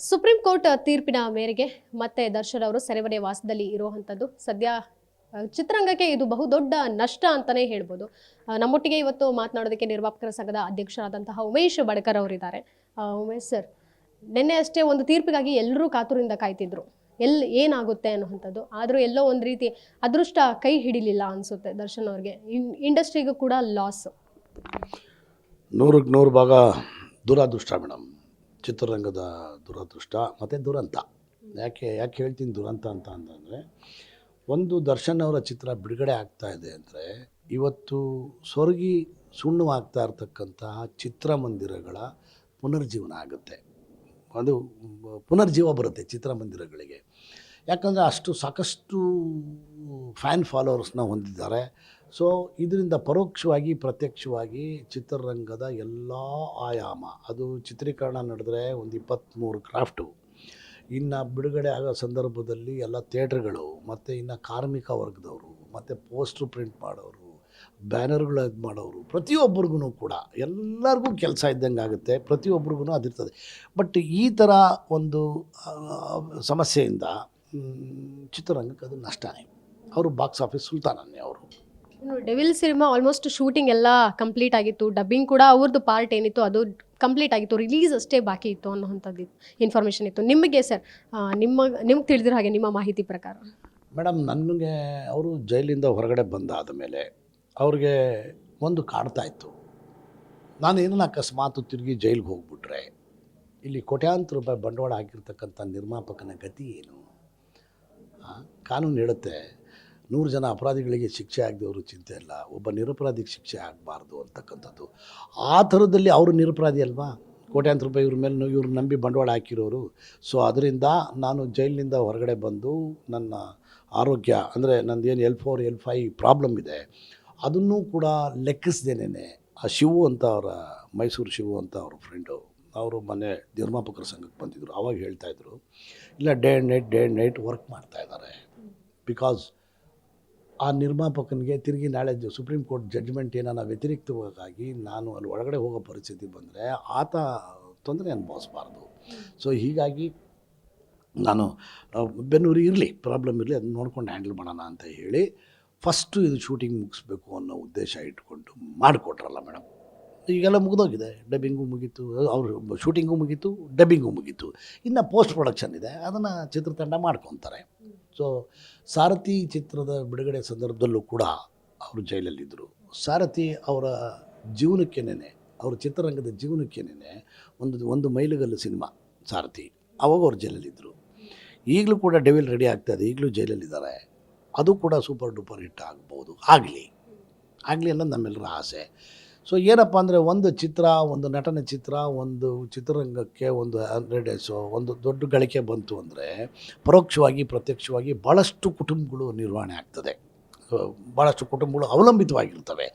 Supreme court ತೀರ್ಪಿನ ಮೇರೆಗೆ ಮತ್ತೆ ದರ್ಶನ್ ಅವರು ಸೆರೆಮನೆ ವಾಸದಲ್ಲಿ ಇರುವಂಥದ್ದು ಸದ್ಯ ಚಿತ್ರರಂಗಕ್ಕೆ ಇದು ಬಹುದೊಡ್ಡ ನಷ್ಟ ಅಂತಾನೆ ಹೇಳ್ಬೋದು. ನಮ್ಮೊಟ್ಟಿಗೆ ಇವತ್ತು ಮಾತನಾಡೋದಕ್ಕೆ ನಿರ್ಮಾಪಕರ ಸಂಘದ ಅಧ್ಯಕ್ಷರಾದಂತಹ ಉಮೇಶ್ ಬಡಕರ್ ಅವರಿದ್ದಾರೆ. ಉಮೇಶ್ ಸರ್, ನಿನ್ನೆ ಅಷ್ಟೇ ಒಂದು ತೀರ್ಪಿಗಾಗಿ ಎಲ್ಲರೂ ಕಾತುರದಿಂದ ಕಾಯ್ತಿದ್ರು, ಏನಾಗುತ್ತೆ ಅನ್ನುವಂಥದ್ದು. ಆದರೂ ಎಲ್ಲೋ ಒಂದು ರೀತಿ ಅದೃಷ್ಟ ಕೈ ಹಿಡಿಲಿಲ್ಲ ಅನಿಸುತ್ತೆ ದರ್ಶನ್ ಅವ್ರಿಗೆ. ಇಂಡಸ್ಟ್ರಿಗೂ ಕೂಡ ಲಾಸ್. 100% ಭಾಗ ದುರಾದೃಷ್ಟ ಮೇಡಮ್. ಚಿತ್ರರಂಗದ ದುರದೃಷ್ಟ ಮತ್ತು ದುರಂತ. ಯಾಕೆ ಹೇಳ್ತೀನಿ ದುರಂತ ಅಂತಂದರೆ, ಒಂದು ದರ್ಶನ್ ಅವರ ಚಿತ್ರ ಬಿಡುಗಡೆ ಆಗ್ತಾ ಇದೆ ಅಂದರೆ ಇವತ್ತು ಸೊರಗಿ ಸುಣ್ಣವಾಗ್ತಾ ಇರ್ತಕ್ಕಂತಹ ಚಿತ್ರಮಂದಿರಗಳ ಪುನರ್ಜೀವನ ಆಗುತ್ತೆ. ಅದು ಪುನರ್ಜೀವ ಬರುತ್ತೆ ಚಿತ್ರಮಂದಿರಗಳಿಗೆ. ಯಾಕಂದರೆ ಅಷ್ಟು ಸಾಕಷ್ಟು ಫ್ಯಾನ್ ಫಾಲೋವರ್ಸ್ನ ಹೊಂದಿದ್ದಾರೆ. ಸೊ ಇದರಿಂದ ಪರೋಕ್ಷವಾಗಿ ಪ್ರತ್ಯಕ್ಷವಾಗಿ ಚಿತ್ರರಂಗದ ಎಲ್ಲ ಆಯಾಮ, ಅದು ಚಿತ್ರೀಕರಣ ನಡೆದರೆ ಒಂದು 23 ಕ್ರಾಫ್ಟು, ಇನ್ನು ಬಿಡುಗಡೆ ಆಗೋ ಸಂದರ್ಭದಲ್ಲಿ ಎಲ್ಲ ಥಿಯೇಟ್ರ್ಗಳು, ಮತ್ತು ಇನ್ನು ಕಾರ್ಮಿಕ ವರ್ಗದವರು, ಮತ್ತು ಪೋಸ್ಟ್ರು ಪ್ರಿಂಟ್ ಮಾಡೋರು, ಬ್ಯಾನರ್ಗಳು ಇದು ಮಾಡೋರು, ಪ್ರತಿಯೊಬ್ಬರಿಗೂ ಕೂಡ ಎಲ್ಲರಿಗೂ ಕೆಲಸ ಇದ್ದಂಗೆ ಆಗುತ್ತೆ. ಪ್ರತಿಯೊಬ್ಬರಿಗೂ ಅದಿರ್ತದೆ. ಬಟ್ ಈ ಥರ ಒಂದು ಸಮಸ್ಯೆಯಿಂದ ಚಿತ್ರರಂಗಕ್ಕೆ ಅದು ನಷ್ಟನೇ. ಅವರು ಬಾಕ್ಸ್ ಆಫೀಸ್ ಸುಲ್ತಾನನ್ನೇ ಅವರು. ಡೆವಿಲ್ ಸಿನಿಮಾ ಆಲ್ಮೋಸ್ಟ್ ಶೂಟಿಂಗ್ ಎಲ್ಲ ಕಂಪ್ಲೀಟ್ ಆಗಿತ್ತು, ಡಬ್ಬಿಂಗ್ ಕೂಡ ಅವ್ರದ್ದು ಪಾರ್ಟ್ ಏನಿತ್ತು ಅದು ಕಂಪ್ಲೀಟ್ ಆಗಿತ್ತು, ರಿಲೀಸ್ ಅಷ್ಟೇ ಬಾಕಿ ಇತ್ತು ಅನ್ನೋವಂಥದ್ದು ಇನ್ಫಾರ್ಮೇಷನ್ ಇತ್ತು. ನಿಮಗೆ ಸರ್, ನಿಮ್ಗೆ ತಿಳಿದಿರೋ ಹಾಗೆ ನಿಮ್ಮ ಮಾಹಿತಿ ಪ್ರಕಾರ ಮೇಡಮ್, ನನಗೆ ಅವರು ಜೈಲಿಂದ ಹೊರಗಡೆ ಬಂದಾದ ಮೇಲೆ ಅವ್ರಿಗೆ ಒಂದು ಕಾಡ್ತಾ ಇತ್ತು, ನಾನು ಏನನ್ನ ಅಕಸ್ಮಾತು ತಿರುಗಿ ಜೈಲಿಗೆ ಹೋಗ್ಬಿಟ್ರೆ ಇಲ್ಲಿ ಕೋಟ್ಯಾಂತರ ರೂಪಾಯಿ ಬಂಡವಾಳ ಹಾಕಿರ್ತಕ್ಕಂಥ ನಿರ್ಮಾಪಕನ ಗತಿ ಏನು? ಕಾನೂನು ಹೇಳುತ್ತೆ 100 ಜನ ಅಪರಾಧಿಗಳಿಗೆ ಶಿಕ್ಷೆ ಆಗದವರು ಚಿಂತೆ ಇಲ್ಲ, ಒಬ್ಬ ನಿರಪರಾಧಿಗೆ ಶಿಕ್ಷೆ ಆಗಬಾರ್ದು ಅಂತಕ್ಕಂಥದ್ದು. ಆ ಥರದಲ್ಲಿ ಅವರು ನಿರಪರಾಧಿ ಅಲ್ವಾ? ಕೋಟ್ಯಾಂತರ ರೂಪಾಯಿ ಇವ್ರ ಮೇಲೆ ಇವ್ರು ನಂಬಿ ಬಂಡವಾಳ ಹಾಕಿರೋರು. ಸೊ ಅದರಿಂದ ನಾನು ಜೈಲಿನಿಂದ ಹೊರಗಡೆ ಬಂದು ನನ್ನ ಆರೋಗ್ಯ ಅಂದರೆ ನಂದೇನು L4 L5 ಪ್ರಾಬ್ಲಮ್ ಇದೆ ಅದನ್ನು ಕೂಡ ಲೆಕ್ಕಿಸ್ದೇನೆ ಆ ಶಿವು ಅಂತ ಅವರ ಮೈಸೂರು ಶಿವು ಅಂತ ಅವ್ರ ಫ್ರೆಂಡು, ಅವರು ಮೊನ್ನೆ ನಿರ್ಮಾಪಕರ ಸಂಘಕ್ಕೆ ಬಂದಿದ್ದರು. ಆವಾಗ ಹೇಳ್ತಾಯಿದ್ರು, ಇಲ್ಲ ಡೇ ಆ್ಯಂಡ್ ನೈಟ್ ವರ್ಕ್ ಮಾಡ್ತಾಯಿದ್ದಾರೆ. ಬಿಕಾಸ್ ಆ ನಿರ್ಮಾಪಕನಿಗೆ ತಿರುಗಿ ನಾಳೆ ಸುಪ್ರೀಂ ಕೋರ್ಟ್ ಜಡ್ಜ್ಮೆಂಟ್ ಏನಾನ ವ್ಯತಿರಿಕ್ತವಾಗಿ ನಾನು ಅಲ್ಲಿ ಒಳಗಡೆ ಹೋಗೋ ಪರಿಸ್ಥಿತಿ ಬಂದರೆ ಆತ ತೊಂದರೆ ಅನುಭವಿಸ್ಬಾರ್ದು. ಸೊ ಹೀಗಾಗಿ ನಾನು ಬೆನ್ನೂರು ಇರಲಿ, ಪ್ರಾಬ್ಲಮ್ ಇರಲಿ, ಅದನ್ನ ನೋಡ್ಕೊಂಡು ಹ್ಯಾಂಡಲ್ ಮಾಡೋಣ ಅಂತ ಹೇಳಿ ಫಸ್ಟು ಇದು ಶೂಟಿಂಗ್ ಮುಗಿಸ್ಬೇಕು ಅನ್ನೋ ಉದ್ದೇಶ ಇಟ್ಕೊಂಡು ಮಾಡಿಕೊಟ್ರಲ್ಲ ಮೇಡಮ್. ಈಗೆಲ್ಲ ಮುಗಿದೋಗಿದೆ, ಡಬ್ಬಿಂಗು ಮುಗೀತು, ಅವರು ಶೂಟಿಂಗು ಮುಗೀತು, ಡಬ್ಬಿಂಗು ಮುಗೀತು, ಇನ್ನು ಪೋಸ್ಟ್ ಪ್ರೊಡಕ್ಷನ್ ಇದೆ, ಅದನ್ನು ಚಿತ್ರತಂಡ ಮಾಡ್ಕೊತಾರೆ. ಸೊ ಸಾರಥಿ ಚಿತ್ರದ ಬಿಡುಗಡೆ ಸಂದರ್ಭದಲ್ಲೂ ಕೂಡ ಅವರು ಜೈಲಲ್ಲಿದ್ದರು. ಸಾರಥಿ ಅವರ ಜೀವನಕ್ಕೇನೆ, ಅವ್ರ ಚಿತ್ರರಂಗದ ಜೀವನಕ್ಕೇನೆ ಒಂದು ಮೈಲಿಗಲ್ಲು ಸಿನಿಮಾ ಸಾರಥಿ. ಆವಾಗ ಅವ್ರು ಜೈಲಲ್ಲಿದ್ದರು. ಈಗಲೂ ಕೂಡ ಡೆವಿಲ್ ರೆಡಿ ಆಗ್ತಾಯಿದೆ, ಈಗಲೂ ಜೈಲಲ್ಲಿದ್ದಾರೆ. ಅದು ಕೂಡ ಸೂಪರ್ ಡೂಪರ್ ಹಿಟ್ ಆಗ್ಬೋದು, ಆಗಲಿ ಅನ್ನೋದು ನಮ್ಮೆಲ್ಲರ ಆಸೆ. ಸೊ ಏನಪ್ಪ ಅಂದರೆ, ಒಂದು ಚಿತ್ರ, ಒಂದು ನಟನ ಚಿತ್ರ, ಒಂದು ಚಿತ್ರರಂಗಕ್ಕೆ ಒಂದು 100 ಡೇಸು ಒಂದು ದೊಡ್ಡ ಗಳಿಕೆ ಬಂತು ಅಂದರೆ ಪರೋಕ್ಷವಾಗಿ ಪ್ರತ್ಯಕ್ಷವಾಗಿ ಭಾಳಷ್ಟು ಕುಟುಂಬಗಳು ನಿರ್ವಹಣೆ ಆಗ್ತದೆ, ಭಾಳಷ್ಟು ಕುಟುಂಬಗಳು ಅವಲಂಬಿತವಾಗಿರ್ತವೆ.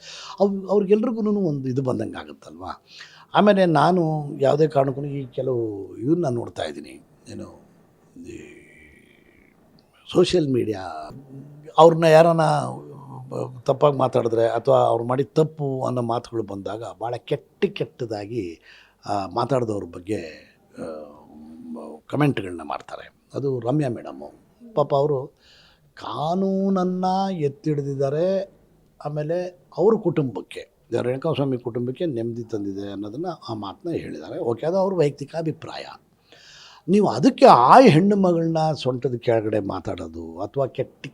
ಅವ್ರಿಗೆಲ್ರಿಗೂ ಒಂದು ಇದು ಬಂದಂಗೆ ಆಗುತ್ತಲ್ವ. ಆಮೇಲೆ ನಾನು ಯಾವುದೇ ಕಾರಣಕ್ಕೂ ಈ ಕೆಲವು ಇದನ್ನ ನೋಡ್ತಾ ಇದ್ದೀನಿ, ಏನು ಈ ಸೋಷಿಯಲ್ ಮೀಡಿಯಾ, ಅವ್ರನ್ನ ಯಾರನ್ನ ತಪ್ಪಾಗಿ ಮಾತಾಡಿದ್ರೆ ಅಥವಾ ಅವ್ರು ಮಾಡಿದ ತಪ್ಪು ಅನ್ನೋ ಮಾತುಗಳು ಬಂದಾಗ ಭಾಳ ಕೆಟ್ಟದಾಗಿ ಮಾತಾಡಿದವ್ರ ಬಗ್ಗೆ ಕಮೆಂಟ್ಗಳನ್ನ ಮಾಡ್ತಾರೆ. ಅದು ರಮ್ಯಾ ಮೇಡಮ್ಮು ಪಾಪ, ಅವರು ಕಾನೂನನ್ನು ಎತ್ತಿಡಿದಿದ್ದಾರೆ. ಆಮೇಲೆ ಅವ್ರ ಕುಟುಂಬಕ್ಕೆ, ರೇಣುಕಾಸ್ವಾಮಿ ಕುಟುಂಬಕ್ಕೆ ನೆಮ್ಮದಿ ತಂದಿದೆ ಅನ್ನೋದನ್ನು ಆ ಮಾತನ್ನ ಹೇಳಿದ್ದಾರೆ. ಓಕೆ, ಅದು ಅವ್ರ ವೈಯಕ್ತಿಕ ಅಭಿಪ್ರಾಯ. ನೀವು ಅದಕ್ಕೆ ಆ ಹೆಣ್ಣು ಮಗಳನ್ನ ಸೊಂಟದ ಕೆಳಗಡೆ ಮಾತಾಡೋದು ಅಥವಾ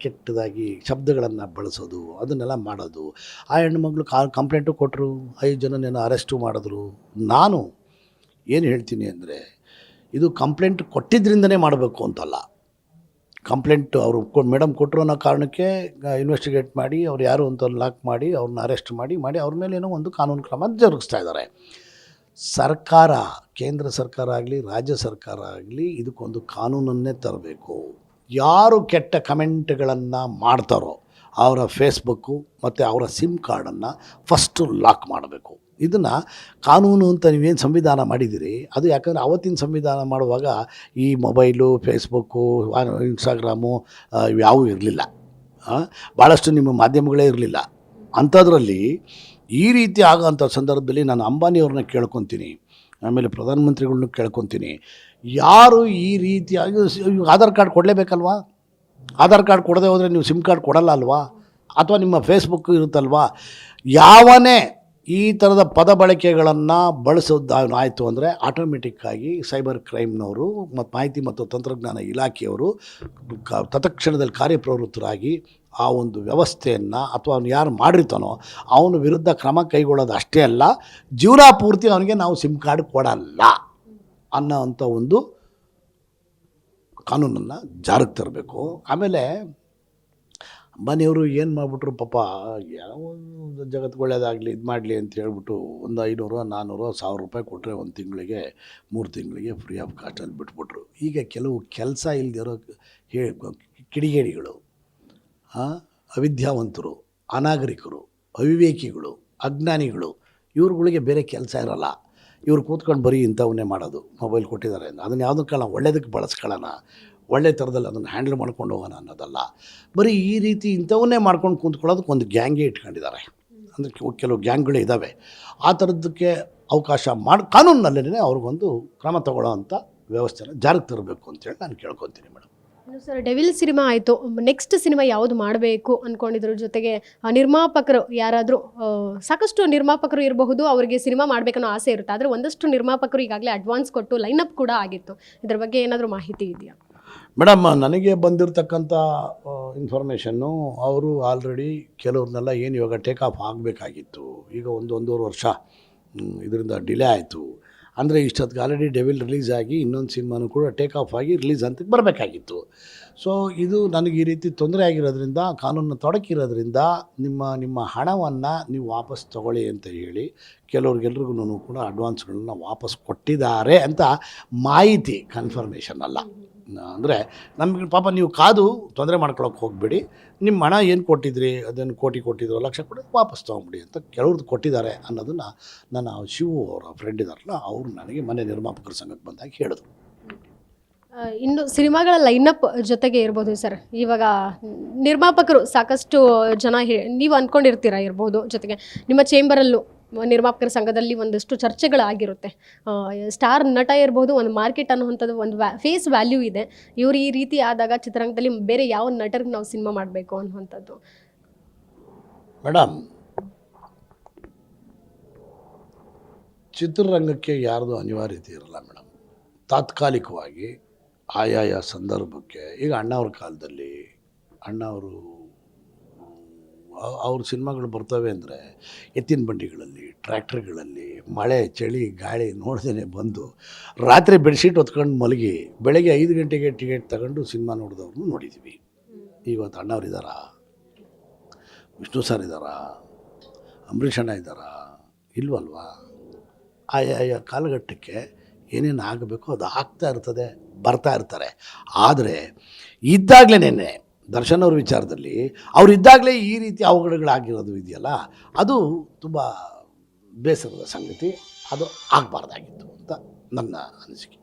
ಕೆಟ್ಟದಾಗಿ ಶಬ್ದಗಳನ್ನು ಬಳಸೋದು, ಅದನ್ನೆಲ್ಲ ಮಾಡೋದು. ಆ ಹೆಣ್ಣುಮಗಳು ಕಂಪ್ಲೇಂಟು ಕೊಟ್ಟರು, 5 ಜನನೇನೋ ಅರೆಸ್ಟು ಮಾಡಿದ್ರು. ನಾನು ಏನು ಹೇಳ್ತೀನಿ ಅಂದರೆ, ಇದು ಕಂಪ್ಲೇಂಟ್ ಕೊಟ್ಟಿದ್ದರಿಂದನೇ ಮಾಡಬೇಕು ಅಂತಲ್ಲ. ಕಂಪ್ಲೇಂಟ್ ಅವರು ಮೇಡಮ್ ಕೊಟ್ಟರು ಅನ್ನೋ ಕಾರಣಕ್ಕೆ ಇನ್ವೆಸ್ಟಿಗೇಟ್ ಮಾಡಿ ಅವ್ರು ಯಾರು ಅಂತ ಲಾಕ್ ಮಾಡಿ ಅವ್ರನ್ನ ಅರೆಸ್ಟ್ ಮಾಡಿ ಅವ್ರ ಮೇಲೆ ಏನೋ ಒಂದು ಕಾನೂನು ಕ್ರಮ ಜರುಗಿಸ್ತಾ ಇದ್ದಾರೆ. ಸರ್ಕಾರ, ಕೇಂದ್ರ ಸರ್ಕಾರ ಆಗಲಿ ರಾಜ್ಯ ಸರ್ಕಾರ ಆಗಲಿ ಇದಕ್ಕೊಂದು ಕಾನೂನನ್ನೇ ತರಬೇಕು. ಯಾರು ಕೆಟ್ಟ ಕಮೆಂಟ್ಗಳನ್ನು ಮಾಡ್ತಾರೋ ಅವರ ಫೇಸ್ಬುಕ್ಕು ಮತ್ತು ಅವರ ಸಿಮ್ ಕಾರ್ಡನ್ನು ಫಸ್ಟು ಲಾಕ್ ಮಾಡಬೇಕು. ಇದನ್ನು ಕಾನೂನು ಅಂತ ನೀವೇನು ಸಂವಿಧಾನ ಮಾಡಿದ್ದೀರಿ, ಅದು ಯಾಕಂದರೆ ಅವತ್ತಿನ ಸಂವಿಧಾನ ಮಾಡುವಾಗ ಈ ಮೊಬೈಲು, ಫೇಸ್ಬುಕ್ಕು, ಇನ್ಸ್ಟಾಗ್ರಾಮು ಇವ್ಯಾವೂ ಇರಲಿಲ್ಲ, ಭಾಳಷ್ಟು ನಿಮ್ಮ ಮಾಧ್ಯಮಗಳೇ ಇರಲಿಲ್ಲ. ಅಂಥದ್ರಲ್ಲಿ ಈ ರೀತಿ ಆಗೋಂಥ ಸಂದರ್ಭದಲ್ಲಿ ನಾನು ಅಂಬಾನಿಯವ್ರನ್ನ ಕೇಳ್ಕೊತೀನಿ, ಆಮೇಲೆ ಪ್ರಧಾನಮಂತ್ರಿಗಳ್ನು ಕೇಳ್ಕೊತೀನಿ, ಯಾರು ಈ ರೀತಿಯಾಗಿ ಆಧಾರ್ ಕಾರ್ಡ್ ಕೊಡಲೇಬೇಕಲ್ವಾ? ಆಧಾರ್ ಕಾರ್ಡ್ ಕೊಡದೆ ಹೋದರೆ ನೀವು ಸಿಮ್ ಕಾರ್ಡ್ ಕೊಡಲ್ಲ ಅಲ್ವಾ? ಅಥವಾ ನಿಮ್ಮ ಫೇಸ್ಬುಕ್ ಇರುತ್ತಲ್ವಾ? ಯಾವನೇ ಈ ಥರದ ಪದ ಬಳಕೆಗಳನ್ನು ಬಳಸೋದಾಯಿತು ಅಂದರೆ ಆಟೋಮೆಟಿಕ್ಕಾಗಿ ಸೈಬರ್ ಕ್ರೈಮ್ನವರು ಮತ್ತು ಮಾಹಿತಿ ಮತ್ತು ತಂತ್ರಜ್ಞಾನ ಇಲಾಖೆಯವರು ತತ್ಕ್ಷಣದಲ್ಲಿ ಕಾರ್ಯಪ್ರವೃತ್ತರಾಗಿ ಆ ಒಂದು ವ್ಯವಸ್ಥೆಯನ್ನು ಅಥವಾ ಅವನು ಯಾರು ಮಾಡಿರ್ತಾನೋ ಅವನ ವಿರುದ್ಧ ಕ್ರಮ ಕೈಗೊಳ್ಳೋದು ಅಷ್ಟೇ ಅಲ್ಲ, ಜೀವನ ಪೂರ್ತಿ ಅವನಿಗೆ ನಾವು ಸಿಮ್ ಕಾರ್ಡ್ ಕೊಡಲ್ಲ ಅನ್ನೋವಂಥ ಒಂದು ಕಾನೂನನ್ನು ಜಾರಿಗೆ ತರಬೇಕು. ಆಮೇಲೆ ಅಂಬಾನಿಯವರು ಏನು ಮಾಡಿಬಿಟ್ರು ಪಾಪ, ಯಾವ ಜಗತ್ತು ಒಳ್ಳೇದಾಗಲಿ ಇದು ಮಾಡಲಿ ಅಂತ ಹೇಳ್ಬಿಟ್ಟು ಒಂದು 500 400 1000 ರೂಪಾಯಿ ಕೊಟ್ಟರೆ ಒಂದು ತಿಂಗಳಿಗೆ 3 ತಿಂಗಳಿಗೆ ಫ್ರೀ ಆಫ್ ಕಾಸ್ಟಲ್ಲಿ ಬಿಟ್ಬಿಟ್ರು. ಈಗ ಕೆಲವು ಕೆಲಸ ಇಲ್ಲದಿರೋ ಕಿಡಿಗೇಡಿಗಳು, ಅವಿದ್ಯಾವಂತರು, ಅನಾಗರಿಕರು, ಅವಿವೇಕಿಗಳು, ಅಜ್ಞಾನಿಗಳು, ಇವ್ರುಗಳಿಗೆ ಬೇರೆ ಕೆಲಸ ಇರೋಲ್ಲ. ಇವ್ರು ಕೂತ್ಕೊಂಡು ಬರೀ ಇಂಥವನ್ನೇ ಮಾಡೋದು. ಮೊಬೈಲ್ ಕೊಟ್ಟಿದ್ದಾರೆ ಅದನ್ನು ಯಾವುದಕ್ಕೆ ಒಳ್ಳೆಯದಕ್ಕೆ ಬಳಸ್ಕೊಳ್ಳೋಣ, ಒಳ್ಳೆ ಥರದಲ್ಲಿ ಅದನ್ನು ಹ್ಯಾಂಡಲ್ ಮಾಡ್ಕೊಂಡು ಹೋಗೋಣ ಅನ್ನೋದಲ್ಲ. ಬರೀ ಈ ರೀತಿ ಇಂಥವನ್ನೇ ಮಾಡ್ಕೊಂಡು ಕೂತ್ಕೊಳ್ಳೋದಕ್ಕೆ ಒಂದು ಗ್ಯಾಂಗೇ ಇಟ್ಕೊಂಡಿದ್ದಾರೆ. ಅಂದರೆ ಕೆಲವು ಗ್ಯಾಂಗ್ಗಳೇ ಇದ್ದಾವೆ. ಆ ಥರದ್ದಕ್ಕೆ ಅವಕಾಶ ಕಾನೂನಿನಲ್ಲೇ ಅವ್ರಿಗೊಂದು ಕ್ರಮ ತಗೊಳ್ಳೋ ಅಂಥ ವ್ಯವಸ್ಥೆನ ಜಾರಿಗೆ ತರಬೇಕು ಅಂತೇಳಿ ನಾನು ಕೇಳ್ಕೊತೀನಿ ಮೇಡಮ್. ಸರ್, ಡೆವಿಲ್ ಸಿನಿಮಾ ಆಯಿತು, ನೆಕ್ಸ್ಟ್ ಸಿನಿಮಾ ಯಾವುದು ಮಾಡಬೇಕು ಅಂದ್ಕೊಂಡಿದ್ರ ಜೊತೆಗೆ ನಿರ್ಮಾಪಕರು ಯಾರಾದರೂ, ಸಾಕಷ್ಟು ನಿರ್ಮಾಪಕರು ಇರಬಹುದು, ಅವರಿಗೆ ಸಿನಿಮಾ ಮಾಡಬೇಕನ್ನೋ ಆಸೆ ಇರುತ್ತೆ. ಆದರೆ ಒಂದಷ್ಟು ನಿರ್ಮಾಪಕರು ಈಗಾಗಲೇ ಅಡ್ವಾನ್ಸ್ ಕೊಟ್ಟು ಲೈನಪ್ ಕೂಡ ಆಗಿತ್ತು. ಇದ್ರ ಬಗ್ಗೆ ಏನಾದರೂ ಮಾಹಿತಿ ಇದೆಯಾ ಮೇಡಮ್? ನನಗೆ ಬಂದಿರತಕ್ಕಂಥ ಇನ್ಫಾರ್ಮೇಷನ್ನು, ಅವರು ಆಲ್ರೆಡಿ ಕೆಲವ್ರನ್ನೆಲ್ಲ ಏನು ಇವಾಗ ಟೇಕ್ ಆಫ್ ಆಗಬೇಕಾಗಿತ್ತು, ಈಗ 1-1.5 ವರ್ಷ ಇದರಿಂದ ಡಿಲೇ ಆಯಿತು. ಅಂದರೆ ಇಷ್ಟೊತ್ತಿಗೆ ಆಲ್ರೆಡಿ ಡೆವಿಲ್ ರಿಲೀಸ್ ಆಗಿ ಇನ್ನೊಂದು ಸಿನಿಮಾನು ಕೂಡ ಟೇಕ್ ಆಫ್ ಆಗಿ ರಿಲೀಸ್ ಅಂತ ಬರಬೇಕಾಗಿತ್ತು. ಸೊ ಇದು ನನಗೆ ಈ ರೀತಿ ತೊಂದರೆ ಆಗಿರೋದ್ರಿಂದ, ಕಾನೂನು ತೊಡಕಿರೋದ್ರಿಂದ ನಿಮ್ಮ ಹಣವನ್ನು ನೀವು ವಾಪಸ್ ತಗೊಳ್ಳಿ ಅಂತ ಹೇಳಿ ಕೆಲವ್ರಿಗೆಲ್ರಿಗೂ ಕೂಡ ಅಡ್ವಾನ್ಸ್ಗಳನ್ನ ವಾಪಸ್ ಕೊಟ್ಟಿದ್ದಾರೆ ಅಂತ ಮಾಹಿತಿ, ಕನ್ಫರ್ಮೇಷನ್ ಅಲ್ಲ. ಅಂದರೆ ನಮಗೆ ಪಾಪ ನೀವು ಕಾದು ತೊಂದರೆ ಮಾಡ್ಕೊಳಕ್ಕೆ ಹೋಗಬೇಡಿ, ನಿಮ್ಮ ಹಣ ಏನು ಕೊಟ್ಟಿದ್ರಿ, ಅದನ್ನು ಕೋಟಿ ಕೊಟ್ಟಿದ್ರು, ಲಕ್ಷ ಕೊಟ್ಟು ವಾಪಸ್ ತೊಗೊಂಬಿಡಿ ಅಂತ ಕೆಲವ್ರದ್ದು ಕೊಟ್ಟಿದ್ದಾರೆ ಅನ್ನೋದನ್ನು ನನ್ನ ಶಿವು ಅವರ ಫ್ರೆಂಡ್ ಇದ್ದಾರಲ್ಲ, ಅವರು ನನಗೆ ಮನೆ ನಿರ್ಮಾಪಕರ ಸಂಘಕ್ಕೆ ಬಂದಾಗ ಹೇಳಿದ್ರು. ಇನ್ನು ಸಿನಿಮಾಗಳ ಲೈನಪ್ ಜೊತೆಗೆ ಇರ್ಬೋದು ಸರ್, ಇವಾಗ ನಿರ್ಮಾಪಕರು ಸಾಕಷ್ಟು ಜನ ನೀವು ಅಂದ್ಕೊಂಡಿರ್ತೀರ ಇರ್ಬೋದು, ಜೊತೆಗೆ ನಿಮ್ಮ ಚೇಂಬರಲ್ಲೂ ನಿರ್ಮಾಪಕರ ಸಂಘದಲ್ಲಿ ಒಂದಷ್ಟು ಚರ್ಚೆಗಳಾಗಿರುತ್ತೆ. ಸ್ಟಾರ್ ನಟ ಇರ್ಬೋದು, ಒಂದು ಮಾರ್ಕೆಟ್ ಅನ್ನುವಂಥದ್ದು ಒಂದು ಫೇಸ್ ವ್ಯಾಲ್ಯೂ ಇದೆ. ಇವರು ಈ ರೀತಿ ಆದಾಗ ಚಿತ್ರರಂಗದಲ್ಲಿ ಬೇರೆ ಯಾವ ನಟರಿಗೆ ನಾವು ಸಿನಿಮಾ ಮಾಡಬೇಕು ಅನ್ನುವಂಥದ್ದು. ಮೇಡಮ್, ಚಿತ್ರರಂಗಕ್ಕೆ ಯಾರ್ದು ಅನಿವಾರ್ಯತೆ ಇರಲ್ಲ ಮೇಡಮ್. ತಾತ್ಕಾಲಿಕವಾಗಿ ಆಯಾಯ ಸಂದರ್ಭಕ್ಕೆ, ಈಗ ಅಣ್ಣವ್ರ ಕಾಲದಲ್ಲಿ ಅಣ್ಣವರು ಅವ್ರ ಸಿನಿಮಾಗಳು ಬರ್ತವೆ ಅಂದರೆ ಎತ್ತಿನ ಬಂಡಿಗಳಲ್ಲಿ, ಟ್ರ್ಯಾಕ್ಟರ್ಗಳಲ್ಲಿ, ಮಳೆ ಚಳಿ ಗಾಳಿ ನೋಡ್ದೇ ಬಂದು ರಾತ್ರಿ ಬೆಡ್ಶೀಟ್ ಹೊತ್ಕೊಂಡು ಮಲಗಿ ಬೆಳಗ್ಗೆ 5 ಗಂಟೆಗೆ ಟಿಕೆಟ್ ತಗೊಂಡು ಸಿನಿಮಾ ನೋಡಿದವ್ರನ್ನೂ ನೋಡಿದ್ದೀವಿ. ಇವತ್ತು ಅಣ್ಣವ್ರು ಇದ್ದಾರಾ, ವಿಷ್ಣು ಸರ್ ಇದ್ದಾರಾ, ಅಂಬರೀಷ್ ಅಣ್ಣ ಇದ್ದಾರಾ? ಇಲ್ವಲ್ವಾ? ಆಯಾ ಕಾಲಘಟ್ಟಕ್ಕೆ ಏನೇನು ಆಗಬೇಕೋ ಅದು ಆಗ್ತಾ ಇರ್ತದೆ, ಬರ್ತಾ ಇರ್ತಾರೆ. ಆದರೆ ಇದ್ದಾಗಲೇ ದರ್ಶನ್ ಅವ್ರ ವಿಚಾರದಲ್ಲಿ ಅವ್ರು ಇದ್ದಾಗಲೇ ಈ ರೀತಿ ಅವಘಡಗಳಾಗಿರೋದು ಇದೆಯಲ್ಲ, ಅದು ತುಂಬ ಬೇಸರದ ಸಂಗತಿ. ಅದು ಆಗಬಾರ್ದಾಗಿತ್ತು ಅಂತ ನನ್ನ ಅನಿಸಿಕೆ.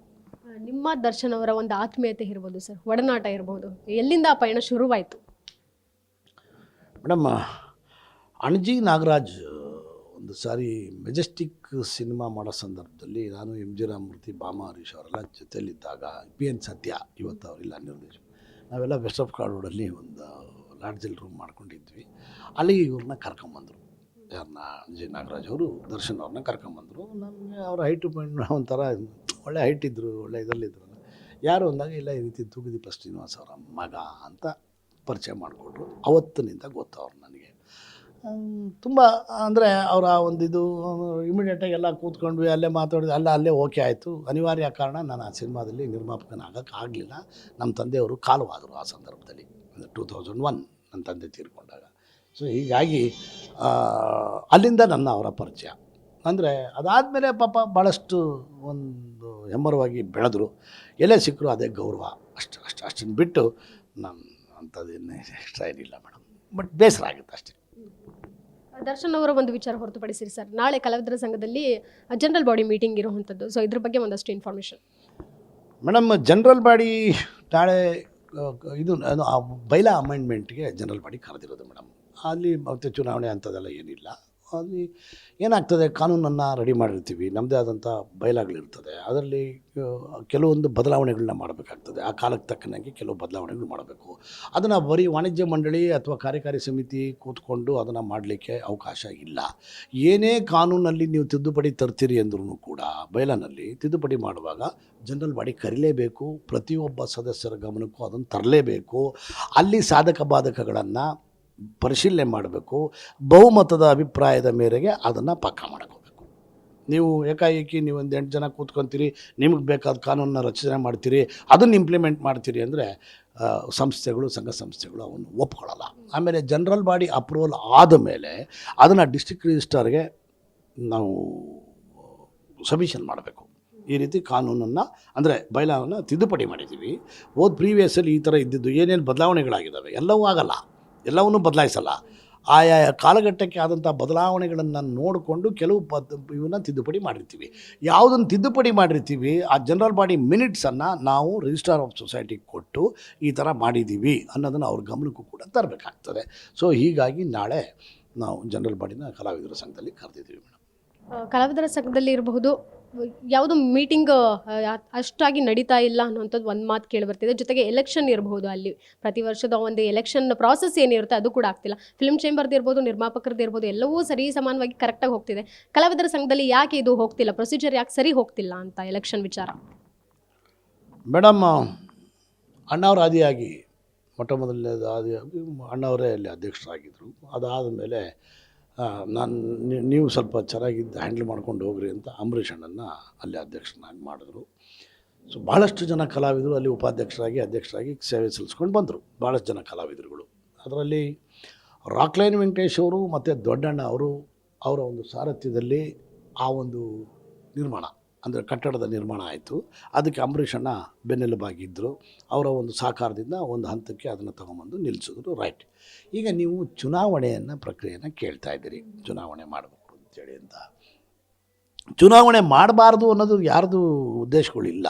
ನಿಮ್ಮ ದರ್ಶನ್ ಅವರ ಒಂದು ಆತ್ಮೀಯತೆ ಇರ್ಬೋದು ಸರ್, ಒಡನಾಟ ಇರ್ಬೋದು, ಎಲ್ಲಿಂದ ಆ ಪಯಣ ಶುರುವಾಯಿತು? ಮೇಡಮ್, ಅಣಜಿ ನಾಗರಾಜ್ ಒಂದು ಸಾರಿ ಮೆಜೆಸ್ಟಿಕ್ ಸಿನಿಮಾ ಮಾಡೋ ಸಂದರ್ಭದಲ್ಲಿ ನಾನು MG ರಾಮಮೂರ್ತಿ, ಭಾಮ ಹರೀಶ್ ಅವರೆಲ್ಲ ಜೊತೆಯಲ್ಲಿದ್ದಾಗ, PN ಸತ್ಯ ಇವತ್ತು ಅವರಿಲ್ಲ ನಿರ್ದೇಶಕ, ನಾವೆಲ್ಲ ವೆಸ್ಟ್ ಆಫ್ ಕಾಡೋಡಲ್ಲಿ ಒಂದು ಲಾಡ್ಜಲ್ಲಿ ರೂಮ್ ಮಾಡ್ಕೊಂಡಿದ್ವಿ. ಅಲ್ಲಿಗೆ ಇವ್ರನ್ನ ಕರ್ಕೊಂಬಂದರು, ಯಾರನ್ನ ಅಣಜಿ ನಾಗರಾಜ್ ಅವರು ದರ್ಶನ್ ಅವ್ರನ್ನ ಕರ್ಕೊಂಬಂದರು. ನಮಗೆ ಅವ್ರ ಹೈಟು ಒಂಥರ ಒಳ್ಳೆ ಹೈಟ್ ಇದ್ದರು, ಒಳ್ಳೆ ಇದರಲ್ಲಿದ್ದರು. ಯಾರು ಅಂದಾಗ ಇಲ್ಲ, ಈ ರೀತಿ ತೂಗುದೀಪ ಶ್ರೀನಿವಾಸ್ ಅವರ ಮಗ ಅಂತ ಪರಿಚಯ ಮಾಡಿಕೊಟ್ರು. ಅವತ್ತಿನಿಂದ ಗೊತ್ತು ಅವ್ರು ನನಗೆ. ತುಂಬ ಅಂದರೆ ಅವರ ಒಂದು ಇದು ಇಮಿಡಿಯೇಟಾಗಿ ಎಲ್ಲ ಕೂತ್ಕೊಂಡ್ವಿ, ಅಲ್ಲೇ ಮಾತಾಡಿದ್ವಿ, ಅಲ್ಲೇ ಓಕೆ ಆಯಿತು. ಅನಿವಾರ್ಯ ಕಾರಣ ನಾನು ಆ ಸಿನಿಮಾದಲ್ಲಿ ನಿರ್ಮಾಪಕನಾಗಲಿಲ್ಲ. ನಮ್ಮ ತಂದೆಯವರು ಕಾಲವಾದರು ಆ ಸಂದರ್ಭದಲ್ಲಿ, 2001 ನನ್ನ ತಂದೆ ತೀರ್ಕೊಂಡಾಗ. ಸೊ ಹೀಗಾಗಿ ಅಲ್ಲಿಂದ ಅವರ ಪರಿಚಯ. ಅಂದರೆ ಅದಾದಮೇಲೆ ಪಾಪ ಭಾಳಷ್ಟು ಒಂದು ಹೆಮ್ಮರವಾಗಿ ಬೆಳೆದ್ರು. ಎಲ್ಲೇ ಸಿಕ್ಕರು ಅದೇ ಗೌರವ, ಅಷ್ಟನ್ನು ಬಿಟ್ಟು ನಾನು ಅಂಥದ್ದೇನು ಎಕ್ಸ್ಟ್ರಾ ಏನಿಲ್ಲ ಮೇಡಮ್. ಬಟ್ ಬೇಸರ ಆಗುತ್ತೆ ಅಷ್ಟೇ. ದರ್ಶನ್ ಅವರ ಒಂದು ವಿಚಾರ ಹೊರತುಪಡಿಸಿರಿ ಸರ್, ನಾಳೆ ಕಲಾವಿದರ ಸಂಘದಲ್ಲಿ ಜನರಲ್ ಬಾಡಿ ಮೀಟಿಂಗ್ ಇರುವಂಥದ್ದು, ಸೊ ಇದ್ರ ಬಗ್ಗೆ ಒಂದಷ್ಟು ಇನ್ಫಾರ್ಮೇಷನ್. ಮೇಡಮ್, ಜನರಲ್ ಬಾಡಿ ನಾಳೆ ಇದು ಬೈಲಾ ಅಮೆಂಡ್ಮೆಂಟ್ಗೆ ಜನರಲ್ ಬಾಡಿ ಕರೆದಿರೋದು ಮೇಡಮ್. ಅಲ್ಲಿ ಮತ್ತೆ ಚುನಾವಣೆ ಅಂಥದ್ದೆಲ್ಲ ಏನಿಲ್ಲ. ಅಲ್ಲಿ ಏನಾಗ್ತದೆ, ಕಾನೂನನ್ನು ರೆಡಿ ಮಾಡಿರ್ತೀವಿ, ನಮ್ಮದೇ ಆದಂಥ ಬಯಲಾಗಳಿರ್ತದೆ, ಅದರಲ್ಲಿ ಕೆಲವೊಂದು ಬದಲಾವಣೆಗಳನ್ನ ಮಾಡಬೇಕಾಗ್ತದೆ. ಆ ಕಾಲಕ್ಕೆ ತಕ್ಕನಾಗಿ ಕೆಲವು ಬದಲಾವಣೆಗಳು ಮಾಡಬೇಕು. ಅದನ್ನು ಬರೀ ವಾಣಿಜ್ಯ ಮಂಡಳಿ ಅಥವಾ ಕಾರ್ಯಕಾರಿ ಸಮಿತಿ ಕೂತ್ಕೊಂಡು ಅದನ್ನು ಮಾಡಲಿಕ್ಕೆ ಅವಕಾಶ ಇಲ್ಲ. ಏನೇ ಕಾನೂನಲ್ಲಿ ನೀವು ತಿದ್ದುಪಡಿ ತರ್ತೀರಿ ಅಂದ್ರೂ ಕೂಡ ಬಯಲಿನಲ್ಲಿ ತಿದ್ದುಪಡಿ ಮಾಡುವಾಗ ಜನರಲ್ ಬಾಡಿ ಕರೀಲೇಬೇಕು, ಪ್ರತಿಯೊಬ್ಬ ಸದಸ್ಯರ ಗಮನಕ್ಕೂ ಅದನ್ನು ತರಲೇಬೇಕು. ಅಲ್ಲಿ ಸಾಧಕ ಬಾಧಕಗಳನ್ನು ಪರಿಶೀಲನೆ ಮಾಡಬೇಕು. ಬಹುಮತದ ಅಭಿಪ್ರಾಯದ ಮೇರೆಗೆ ಅದನ್ನು ಪಕ್ಕ ಮಾಡ್ಕೋಬೇಕು. ನೀವು ಏಕಾಏಕಿ ನೀವು ಒಂದು 8 ಜನ ಕೂತ್ಕೊತೀರಿ, ನಿಮಗೆ ಬೇಕಾದ ಕಾನೂನನ್ನ ರಚನೆ ಮಾಡ್ತೀರಿ, ಅದನ್ನು ಇಂಪ್ಲಿಮೆಂಟ್ ಮಾಡ್ತೀರಿ ಅಂದರೆ ಸಂಸ್ಥೆಗಳು, ಸಂಘ ಸಂಸ್ಥೆಗಳು ಅವನ್ನು ಒಪ್ಕೊಳ್ಳಲ್ಲ. ಆಮೇಲೆ ಜನರಲ್ ಬಾಡಿ ಅಪ್ರೂವಲ್ ಆದ ಮೇಲೆ ಅದನ್ನು ಡಿಸ್ಟ್ರಿಕ್ಟ್ ರಿಜಿಸ್ಟ್ರಾರ್ಗೆ ನಾವು ಸಬ್ಮಿಷನ್ ಮಾಡಬೇಕು. ಈ ರೀತಿ ಕಾನೂನನ್ನು ಅಂದರೆ ಬೈಲಾವನ್ನು ತಿದ್ದುಪಡಿ ಮಾಡಿದ್ದೀವಿ. ಪ್ರೀವಿಯಸ್ಸಲ್ಲಿ ಈ ಥರ ಇದ್ದಿದ್ದು ಏನೇನು ಬದಲಾವಣೆಗಳಾಗಿದ್ದಾವೆ ಎಲ್ಲವೂ ಆಗಲ್ಲ, ಎಲ್ಲವನ್ನೂ ಬದಲಾಯಿಸಲ್ಲ. ಆಯಾ ಕಾಲಘಟ್ಟಕ್ಕೆ ಆದಂಥ ಬದಲಾವಣೆಗಳನ್ನು ನೋಡಿಕೊಂಡು ಕೆಲವು ಇವನ್ನ ತಿದ್ದುಪಡಿ ಮಾಡಿರ್ತೀವಿ. ಯಾವುದನ್ನು ತಿದ್ದುಪಡಿ ಮಾಡಿರ್ತೀವಿ ಆ ಜನರಲ್ ಬಾಡಿ ಮಿನಿಟ್ಸನ್ನು ನಾವು ರಿಜಿಸ್ಟ್ರಾರ್ ಆಫ್ ಸೊಸೈಟಿಗೆ ಕೊಟ್ಟು ಈ ಥರ ಮಾಡಿದ್ದೀವಿ ಅನ್ನೋದನ್ನು ಅವ್ರ ಗಮನಕ್ಕೂ ಕೂಡ ತರಬೇಕಾಗ್ತದೆ. ಸೊ ಹೀಗಾಗಿ ನಾಳೆ ನಾವು ಜನರಲ್ ಬಾಡಿನ ಕಲಾವಿದರ ಸಂಘದಲ್ಲಿ ಕರೆದಿದ್ದೀವಿ ಮೇಡಮ್. ಕಲಾವಿದರ ಸಂಘದಲ್ಲಿ ಇರಬಹುದು, ಯಾವುದೋ ಮೀಟಿಂಗ್ ಅಷ್ಟಾಗಿ ನಡೀತಾ ಇಲ್ಲ ಅನ್ನೋಂಥದ್ದು ಒಂದು ಮಾತು ಕೇಳಿ ಬರ್ತಿದೆ. ಜೊತೆಗೆ ಎಲೆಕ್ಷನ್ ಇರಬಹುದು, ಅಲ್ಲಿ ಪ್ರತಿ ವರ್ಷದ ಒಂದು ಎಲೆಕ್ಷನ್ ಪ್ರಾಸೆಸ್ ಏನಿರುತ್ತೆ ಅದು ಕೂಡ ಆಗ್ತಿಲ್ಲ. ಫಿಲ್ಮ್ ಚೇಂಬರ್ದು ಇರ್ಬೋದು, ನಿರ್ಮಾಪಕರದ್ದು ಇರ್ಬೋದು, ಎಲ್ಲವೂ ಸರಿ ಸಮಾನವಾಗಿ ಕರೆಕ್ಟಾಗಿ ಹೋಗ್ತಿದೆ. ಕಲಾವಿದರ ಸಂಘದಲ್ಲಿ ಯಾಕೆ ಇದು ಹೋಗ್ತಿಲ್ಲ, ಪ್ರೊಸೀಜರ್ ಯಾಕೆ ಸರಿ ಹೋಗ್ತಿಲ್ಲ ಅಂತ ಎಲೆಕ್ಷನ್ ವಿಚಾರ? ಮೇಡಮ್, ಅಣ್ಣವ್ರ ಆದಿಯಾಗಿ ಮೊಟ್ಟ ಮೊದಲನೇದು ಆದಿಯಾಗಿ ಅಣ್ಣವರೇ ಅಲ್ಲಿ ಅಧ್ಯಕ್ಷರಾಗಿದ್ದರು. ಅದಾದ ಮೇಲೆ ನೀವು ಸ್ವಲ್ಪ ಚೆನ್ನಾಗಿದ್ದು ಹ್ಯಾಂಡಲ್ ಮಾಡ್ಕೊಂಡು ಹೋಗ್ರಿ ಅಂತ ಅಂಬರೀಷ್ ಅಣ್ಣನ ಅಲ್ಲಿ ಅಧ್ಯಕ್ಷನಾಗಿ ಮಾಡಿದ್ರು. ಸೊ ಭಾಳಷ್ಟು ಜನ ಕಲಾವಿದರು ಅಲ್ಲಿ ಉಪಾಧ್ಯಕ್ಷರಾಗಿ ಅಧ್ಯಕ್ಷರಾಗಿ ಸೇವೆ ಸಲ್ಲಿಸ್ಕೊಂಡು ಬಂದರು, ಭಾಳಷ್ಟು ಜನ ಕಲಾವಿದರುಗಳು. ಅದರಲ್ಲಿ ರಾಕ್ಲೈನ್ ವೆಂಕಟೇಶ್ ಅವರು ಮತ್ತು ದೊಡ್ಡಣ್ಣ ಅವರು ಅವರ ಒಂದು ಸಾರಥ್ಯದಲ್ಲಿ ಆ ಒಂದು ನಿರ್ಮಾಣ ಅಂದರೆ ಕಟ್ಟಡದ ನಿರ್ಮಾಣ ಆಯಿತು. ಅದಕ್ಕೆ ಅಂಬರೀಷ್ ಅಣ್ಣ ಬೆನ್ನೆಲುಬಾಗಿದ್ದರು. ಅವರ ಒಂದು ಸಹಕಾರದಿಂದ ಒಂದು ಹಂತಕ್ಕೆ ಅದನ್ನು ತಗೊಂಬಂದು ನಿಲ್ಲಿಸಿದ್ರು. ರೈಟ್. ಈಗ ನೀವು ಚುನಾವಣೆಯನ್ನು ಪ್ರಕ್ರಿಯೆಯನ್ನು ಕೇಳ್ತಾ ಇದ್ದೀರಿ, ಚುನಾವಣೆ ಮಾಡಬೇಕು ಅಂತೇಳಿ ಅಂತ. ಚುನಾವಣೆ ಮಾಡಬಾರ್ದು ಅನ್ನೋದು ಯಾರ್ದು ಉದ್ದೇಶಗಳಿಲ್ಲ.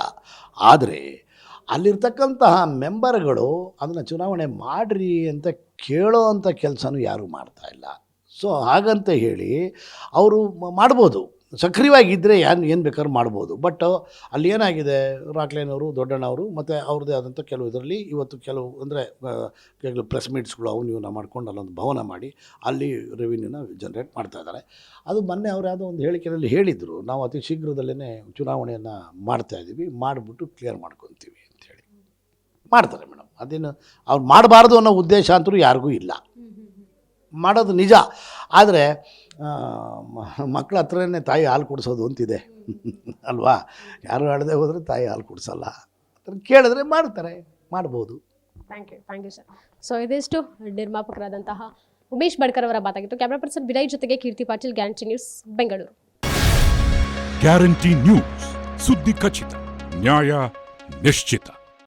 ಆದರೆ ಅಲ್ಲಿರ್ತಕ್ಕಂತಹ ಮೆಂಬರ್ಗಳು ಅದನ್ನು ಚುನಾವಣೆ ಮಾಡಿರಿ ಅಂತ ಕೇಳೋ ಅಂಥ ಕೆಲಸನೂ ಯಾರೂ ಮಾಡ್ತಾಯಿಲ್ಲ. ಸೊ ಹಾಗಂತ ಹೇಳಿ ಅವರು ಮಾಡ್ಬೋದು, ಸಕ್ರಿಯವಾಗಿದ್ದರೆ ಏನು ಬೇಕಾದ್ರೂ ಮಾಡ್ಬೋದು. ಬಟ್ ಅಲ್ಲಿ ಏನಾಗಿದೆ, ರಾಕ್ಲೈನವರು, ದೊಡ್ಡಣ್ಣವರು ಮತ್ತು ಅವ್ರದ್ದೇ ಆದಂಥ ಕೆಲವು ಇದರಲ್ಲಿ ಇವತ್ತು ಕೆಲವು ಅಂದರೆ ಕೆಲವು ಪ್ರೆಸ್ ಮೀಟ್ಸ್ಗಳು ಅವನು ಇವನ್ನ ಮಾಡ್ಕೊಂಡು ಅಲ್ಲೊಂದು ಭವನ ಮಾಡಿ ಅಲ್ಲಿ ರೆವಿನ್ಯೂನ ಜನರೇಟ್ ಮಾಡ್ತಾಯಿದ್ದಾರೆ. ಅದು ಮೊನ್ನೆ ಅವ್ರು ಯಾವುದೋ ಒಂದು ಹೇಳಿಕೆಯಲ್ಲಿ ಹೇಳಿದರು, ನಾವು ಅತಿ ಶೀಘ್ರದಲ್ಲೇ ಚುನಾವಣೆಯನ್ನು ಮಾಡ್ತಾಯಿದ್ದೀವಿ, ಮಾಡಿಬಿಟ್ಟು ಕ್ಲಿಯರ್ ಮಾಡ್ಕೊತೀವಿ ಅಂಥೇಳಿ. ಮಾಡ್ತಾರೆ ಮೇಡಮ್. ಅದೇನು ಅವ್ರು ಮಾಡಬಾರ್ದು ಅನ್ನೋ ಉದ್ದೇಶ ಅಂತೂ ಯಾರಿಗೂ ಇಲ್ಲ, ಮಾಡೋದು ನಿಜ. ಆದರೆ ಮಕ್ಕಳ ಹತ್ರನೇ ತಾಯಿ ಹಾಲು ಕುಡಿಸೋದು ಅಂತಿದೆ ಅಲ್ವಾ? ಯಾರು ಆಡದೆ ಹೋದರೆ ತಾಯಿ ಹಾಲು ಕುಡಿಸಲ್ಲ. ಕೇಳಿದ್ರೆ ಮಾಡ್ತಾರೆ, ಮಾಡ್ಬೋದು. Thank you sir. ಸೊ ಇದಿಷ್ಟು ನಿರ್ಮಾಪಕರಾದಂತಹ ಉಮೇಶ್ ಬಡ್ಕರ್ ಅವರ ಮಾತಾಗಿತ್ತು. ಕ್ಯಾಮ್ರಾ ಪರ್ಸನ್ ವಿನಯ್ ಜೊತೆಗೆ Keerthi Patil, guarantee news, Bengaluru. Guarantee news, ಸುದ್ದಿ ಖಚಿತ, ನ್ಯಾಯ ನಿಶ್ಚಿತ.